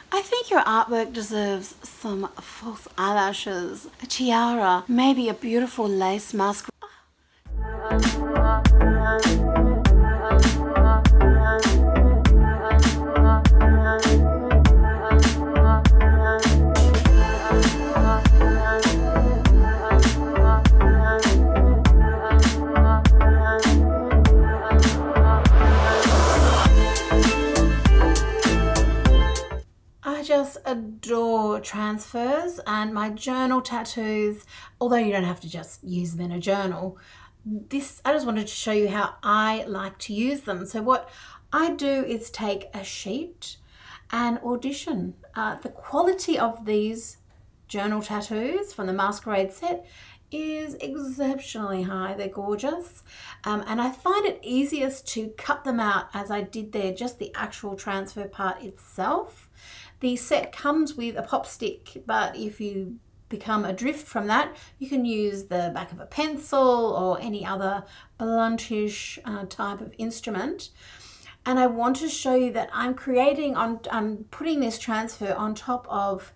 I think your artwork deserves some false eyelashes, a tiara, maybe a beautiful lace mask. I just adore transfers, and my journal tattoos, although you don't have to just use them in a journal, I just wanted to show you how I like to use them. So what I do is take a sheet and audition. The quality of these journal tattoos from the Masquerade set is exceptionally high. They're gorgeous, and I find it easiest to cut them out as I did there, just the actual transfer part itself. The set comes with a pop stick, but if you become adrift from that, you can use the back of a pencil or any other bluntish type of instrument. And I want to show you that I'm putting this transfer on top of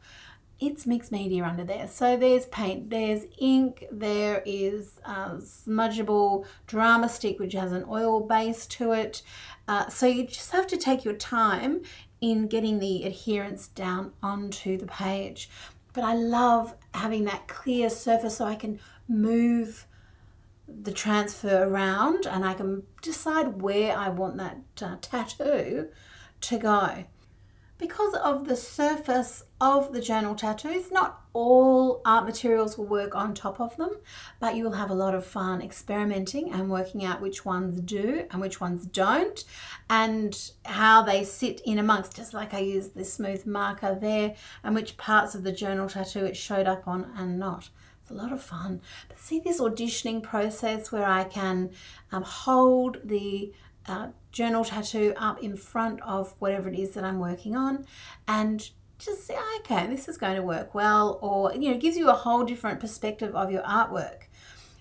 its mixed media under there. So there's paint, there's ink, there is smudgeable drama stick, which has an oil base to it. So you just have to take your time in getting the adherence down onto the page. But I love having that clear surface so I can move the transfer around and I can decide where I want that tattoo to go. Because of the surface of the journal tattoos, not all art materials will work on top of them, but you will have a lot of fun experimenting and working out which ones do and which ones don't, and how they sit in amongst, just like I used this smooth marker there, and which parts of the journal tattoo it showed up on and not. It's a lot of fun. But see this auditioning process where I can hold the journal tattoo up in front of whatever it is that I'm working on and just say, okay, this is going to work well, or it gives you a whole different perspective of your artwork.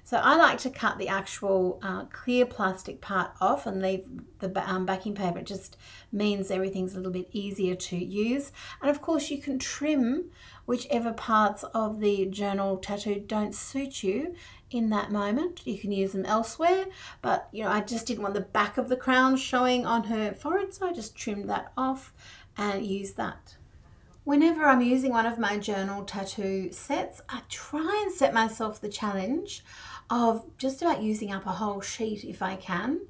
So I like to cut the actual clear plastic part off and leave the backing paper. It just means everything's a little bit easier to use. And of course you can trim whichever parts of the journal tattoo don't suit you in that moment. You can use them elsewhere, but I just didn't want the back of the crown showing on her forehead, so I just trimmed that off and used that. Whenever I'm using one of my journal tattoo sets, I try and set myself the challenge of just about using up a whole sheet if I can,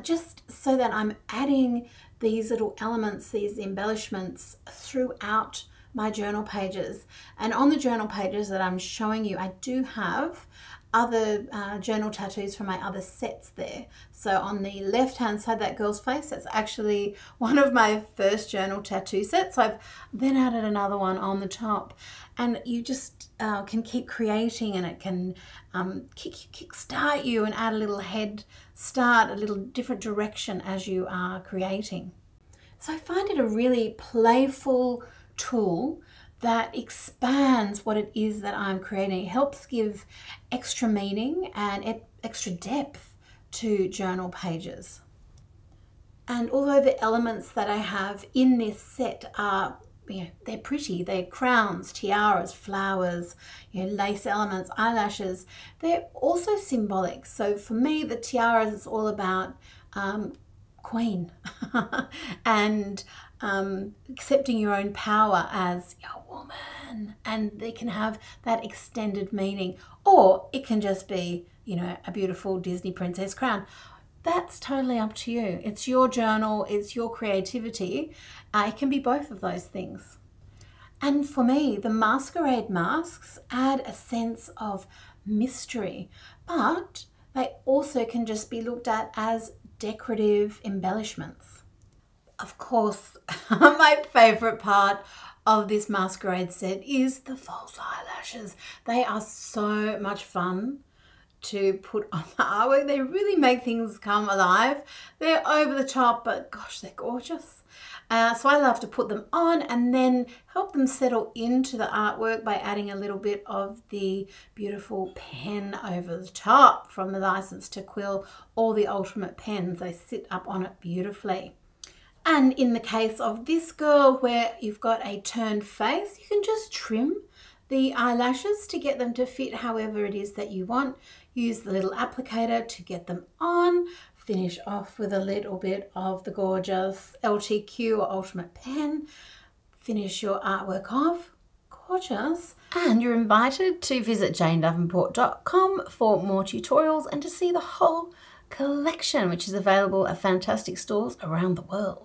just so that I'm adding these little elements, these embellishments throughout my journal pages. And on the journal pages that I'm showing you, I do have other journal tattoos from my other sets there. So on the left hand side, that girl's face, that's actually one of my first journal tattoo sets. I've then added another one on the top, and you just can keep creating, and it can kick-start you and add a little head start, a little different direction as you are creating. So I find it a really playful tool that expands what it is that I'm creating. It helps give extra meaning and extra depth to journal pages. And although the elements that I have in this set are, they're pretty, they're crowns, tiaras, flowers, lace elements, eyelashes, they're also symbolic. So for me, the tiaras is all about queen and accepting your own power as a woman, and they can have that extended meaning, or it can just be a beautiful Disney princess crown. That's totally up to you. It's your journal, it's your creativity. It can be both of those things. And for me, the Masquerade masks add a sense of mystery, but they also can just be looked at as decorative embellishments. Of course, my favorite part of this Masquerade set is the false eyelashes. They are so much fun to put on the artwork. They really make things come alive. They're over the top, but gosh, they're gorgeous. So I love to put them on and then help them settle into the artwork by adding a little bit of the beautiful pen over the top from the License to Quill or the Ultimate pens. They sit up on it beautifully. And in the case of this girl where you've got a turned face, you can just trim the eyelashes to get them to fit however it is that you want. Use the little applicator to get them on. Finish off with a little bit of the gorgeous LTQ or Ultimate Pen. Finish your artwork off. Gorgeous. And you're invited to visit janedavenport.com for more tutorials and to see the whole collection, which is available at fantastic stores around the world.